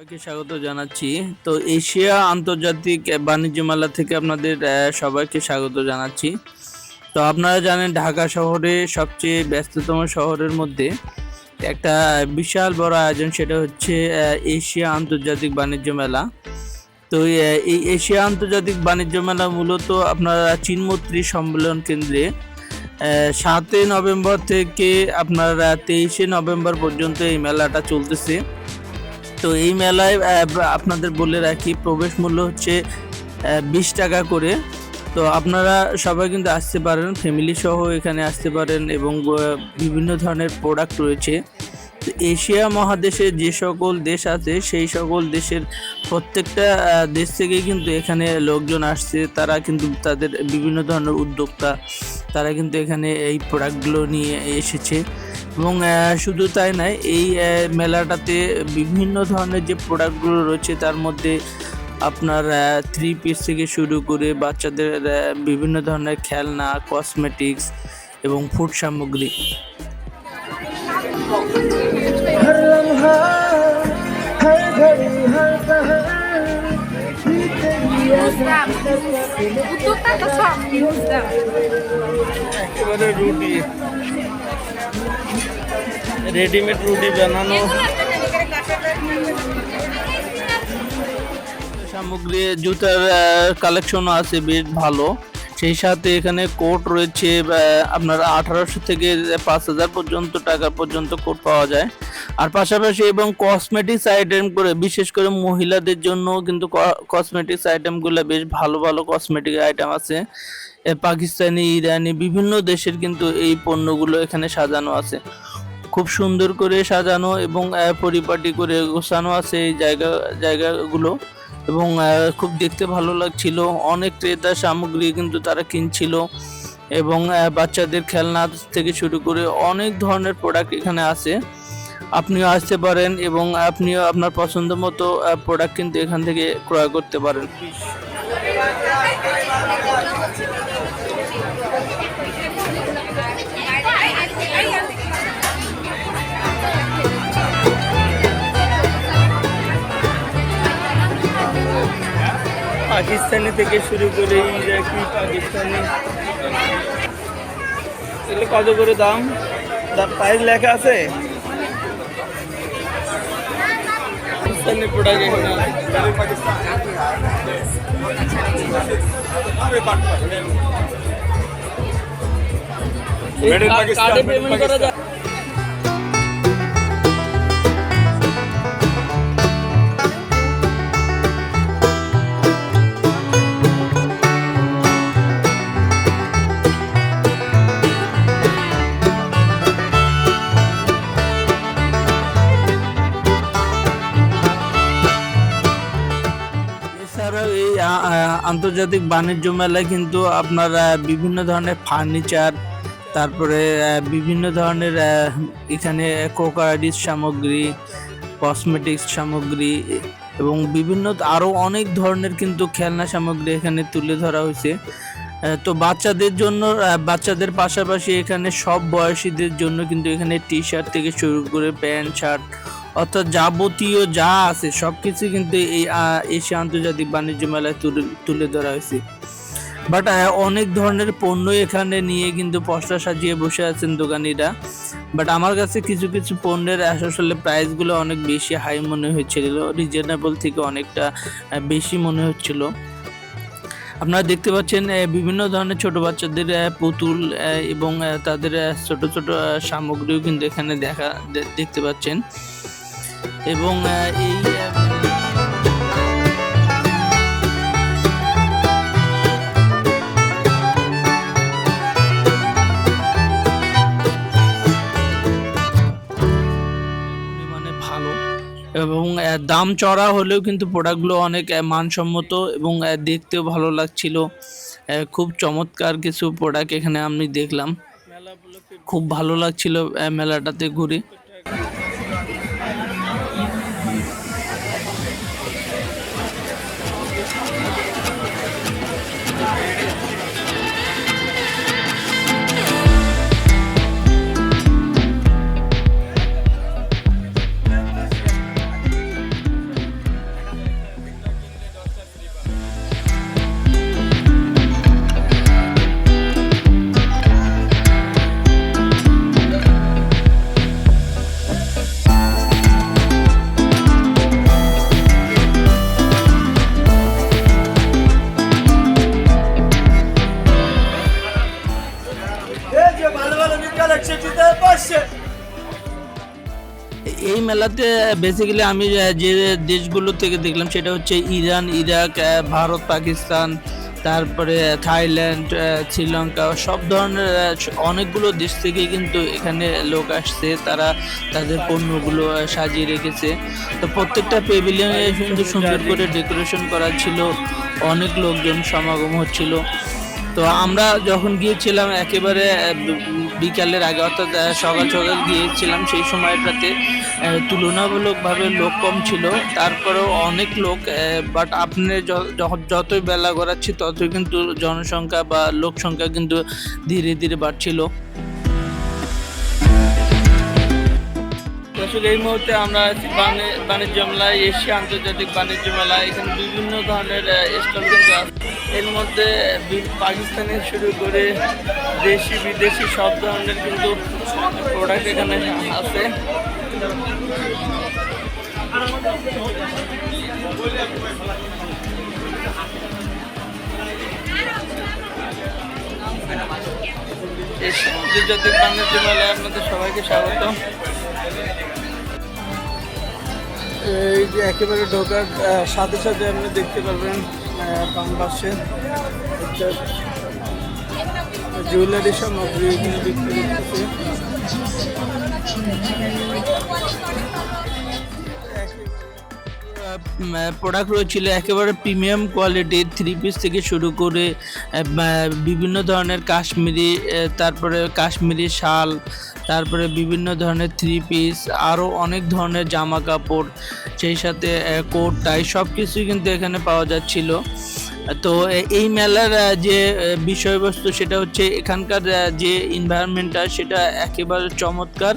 সবাইকে স্বাগত জানাচ্ছি। তো এশিয়া আন্তর্জাতিক বাণিজ্য মেলা থেকে আপনাদের সবাইকে স্বাগত জানাচ্ছি। তো আপনারা জানেন ঢাকা শহরে সবচেয়ে ব্যস্ততম শহরের মধ্যে একটা বিশাল বড় আয়োজন, সেটা হচ্ছে এশিয়া আন্তর্জাতিক বাণিজ্য মেলা। তো এই এশিয়া আন্তর্জাতিক বাণিজ্য মেলা মূলত আপনারা চীনমৈত্রী সম্মেলন কেন্দ্রে 7 নভেম্বর থেকে আপনার 23 নভেম্বর পর্যন্ত এই মেলাটা চলতেছে। তো এই মেলায় আপনাদের বলে রাখি, প্রবেশ মূল্য হচ্ছে 20 টাকা করে। তো আপনারা সবাই কিন্তু আসতে পারেন, ফ্যামিলি সহ এখানে আসতে পারেন এবং বিভিন্ন ধরনের প্রোডাক্ট রয়েছে। তো এশিয়া মহাদেশে যে সকল দেশ আছে সেই সকল দেশের প্রত্যেকটা দেশ থেকে কিন্তু এখানে লোকজন আসছে। তারা কিন্তু তাদের বিভিন্ন ধরনের উদ্যোক্তা, তারা কিন্তু এখানে এই প্রোডাক্টগুলো নিয়ে এসেছে। এবং শুধু তাই নয়, এই মেলাটাতে বিভিন্ন ধরনের যে প্রোডাক্টগুলো রয়েছে তার মধ্যে আপনার 3 পিস থেকে শুরু করে বাচ্চাদের বিভিন্ন ধরনের খেলনা, কসমেটিক্স এবং ফুড সামগ্রী। একেবারে রুটি, রেডিমেড রুটি বানানো সামগ্রী, জুতার কালেকশনও আছে বেশ ভালো। সেই সাথে এখানে কোট রয়েছে, আপনার 1800 থেকে 5000 পর্যন্ত টাকা পর্যন্ত কোট পাওয়া যায়। আর পাশাপাশি এবং কসমেটিক্স আইটেম করে, বিশেষ করে মহিলাদের জন্য কিন্তু কসমেটিক্স আইটেমগুলো বেশ ভালো ভালো কসমেটিক আইটেম আছে। পাকিস্তানি, ইরানি বিভিন্ন দেশের কিন্তু এই পণ্যগুলো এখানে সাজানো আছে, খুব সুন্দর করে সাজানো এবং পরিপাটি করে গোছানো আছে এই জায়গাগুলো। এবং খুব দেখতে ভালো লাগছিল। অনেক ক্রেতা সামগ্রী কিন্তু তারা কিনছিল এবং বাচ্চাদের খেলনা থেকে শুরু করে অনেক ধরনের প্রোডাক্ট এখানে আছে। আপনিও আসতে পারেন এবং আপনিও আপনার পছন্দ মতো প্রোডাক্ট কিন্তু এখান থেকে ক্রয় করতে পারেন। পাকিস্তানি থেকে শুরু করে ইরাকি, পাকিস্তানি, এগুলো কত করে দাম? প্রাইস লেখা আছে। পাকিস্তানি প্রোডাক্ট এখানে কার্ডে পেমেন্ট করা যায়। এছাড়াও এই আন্তর্জাতিক বাণিজ্য মেলায় কিন্তু আপনার বিভিন্ন ধরনের ফার্নিচার, তারপরে বিভিন্ন ধরনের এখানে কোকারিস সামগ্রী, কসমেটিক্স সামগ্রী এবং বিভিন্ন আরও অনেক ধরনের কিন্তু খেলনা সামগ্রী এখানে তুলে ধরা হয়েছে। তো বাচ্চাদের জন্য, বাচ্চাদের পাশাপাশি এখানে সব বয়সীদের জন্য কিন্তু এখানে টি শার্ট থেকে শুরু করে প্যান্ট শার্ট, অর্থাৎ যাবতীয় যা আছে সব কিছু কিন্তু এই এশিয়া আন্তর্জাতিক বাণিজ্য মেলায় তুলে ধরা হয়েছে। বাট অনেক ধরনের পণ্য এখানে নিয়ে কিন্তু পসরা সাজিয়ে বসে আছেন দোকানিরা। বাট আমার কাছে কিছু কিছু পণ্যের আসলে প্রাইসগুলো অনেক বেশি হাই মনে হচ্ছিল, রিজনেবল থেকে অনেকটা বেশি মনে হচ্ছিল। আপনারা দেখতে পাচ্ছেন বিভিন্ন ধরনের ছোট বাচ্চাদের পুতুল এবং তাদের ছোট ছোট সামগ্রীও কিন্তু এখানে দেখতে পাচ্ছেন। এবং এই মানে ভালো এবং দাম চড়া হলেও কিন্তু প্রোডাক্টগুলো অনেক মানসম্মত এবং দেখতেও ভালো লাগছিল। খুব চমৎকার কিছু প্রোডাক্ট এখানে আমি দেখলাম, খুব ভালো লাগছিল মেলাটাতে ঘুরে। মেলাতে বেসিক্যালি আমি যে দেশগুলো থেকে দেখলাম সেটা হচ্ছে ইরান, ইরাক, ভারত, পাকিস্তান, তারপরে থাইল্যান্ড, শ্রীলঙ্কা, সব ধরনের অনেকগুলো দেশ থেকে কিন্তু এখানে লোক আসছে, তারা তাদের পণ্যগুলো সাজিয়ে রেখেছে। তো প্রত্যেকটা পেভিলিয়নে কিন্তু সুন্দর করে ডেকোরেশন করা ছিল, অনেক লোকজন সমাগম হচ্ছিল। তো আমরা যখন গিয়েছিলাম একেবারে বিকালের আগে, অর্থাৎ সকাল সকাল গিয়েছিলাম, সেই সময়টাতে তুলনামূলকভাবে লোক কম ছিল, তারপরেও অনেক লোক। বাট আপনি যতই বেলা গড়াচ্ছি ততই কিন্তু জনসংখ্যা বা লোক সংখ্যা কিন্তু ধীরে ধীরে বাড়ছিল। আসলে এই মুহূর্তে আমরা বাণিজ্য মেলায়, এশিয়া আন্তর্জাতিক বাণিজ্য মেলায়, এখানে বিভিন্ন ধরনের স্টল কিন্তু আছে। এর মধ্যে পাকিস্তানি শুরু করে দেশি বিদেশি সব ধরনের কিন্তু প্রোডাক্ট এখানে আছে। এশিয়া আন্তর্জাতিক বাণিজ্য মেলায় আপনাদের সবাইকে স্বাগত। এই যে একেবারে ঢোকার সাথে সাথে আপনি দেখতে পারবেন বাম পাশে জুয়েলারি সামগ্রী এখানে বিক্রি করতেছে। প্রোডাক্ট রয়েছিল একেবারে প্রিমিয়াম কোয়ালিটির, 3 পিস থেকে শুরু করে বিভিন্ন ধরনের কাশ্মীরি, তারপরে কাশ্মীরি শাল, তারপরে বিভিন্ন ধরনের 3 পিস, আরও অনেক ধরনের জামা কাপড়, সেই সাথে কোট টাই সব কিছুই কিন্তু এখানে পাওয়া যাচ্ছিল। তো এই মেলার যে বিষয়বস্তু সেটা হচ্ছে এখানকার যে এনভায়রনমেন্টটা সেটা একেবারে চমৎকার।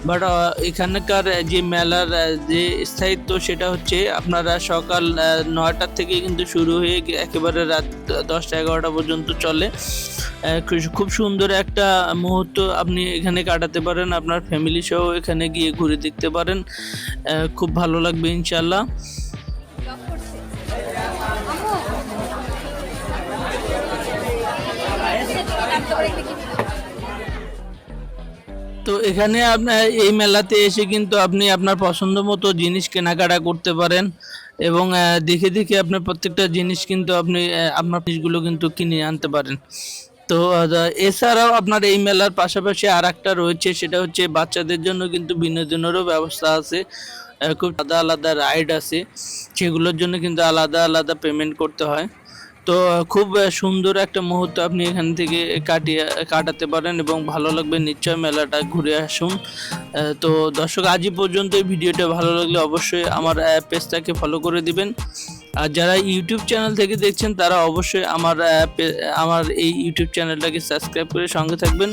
বাট এখানকার যে মেলার যে স্থায়িত্ব সেটা হচ্ছে আপনারা সকাল 9টার থেকে কিন্তু শুরু হয়ে একেবারে রাত 10টা-11টা পর্যন্ত চলে। খুব সুন্দর একটা মুহূর্ত আপনি এখানে কাটাতে পারেন, আপনার ফ্যামিলি সহ এখানে গিয়ে ঘুরে দেখতে পারেন, খুব ভালো লাগবে ইনশাল্লাহ। তো এখানে আপনার এই মেলাতে এসে কিন্তু আপনি আপনার পছন্দ মতো জিনিস কেনাকাটা করতে পারেন, এবং দেখে দেখে আপনার প্রত্যেকটা জিনিস কিন্তু আপনি আপনার জিনিসগুলো কিন্তু কিনে আনতে পারেন। তো এছাড়াও আপনার এই মেলার পাশাপাশি আর একটা রয়েছে, সেটা হচ্ছে বাচ্চাদের জন্য কিন্তু বিনোদনেরও ব্যবস্থা আছে। খুব আলাদা আলাদা রাইড আছে, সেগুলোর জন্য কিন্তু আলাদা আলাদা পেমেন্ট করতে হয়। তো খুব সুন্দর একটা মুহূর্ত আপনি এখান থেকে কাটাতে পারেন এবং ভালো লাগবে নিশ্চয়, মেলাটা ঘুরে আসুন। তো দর্শক, আজই পর্যন্ত এই ভিডিওটা ভালো লাগলে অবশ্যই আমার পেজটাকে ফলো করে দিবেন। আর যারা ইউটিউব চ্যানেল থেকে দেখছেন তারা অবশ্যই আমার এই ইউটিউব চ্যানেলটাকে সাবস্ক্রাইব করে সঙ্গে থাকবেন।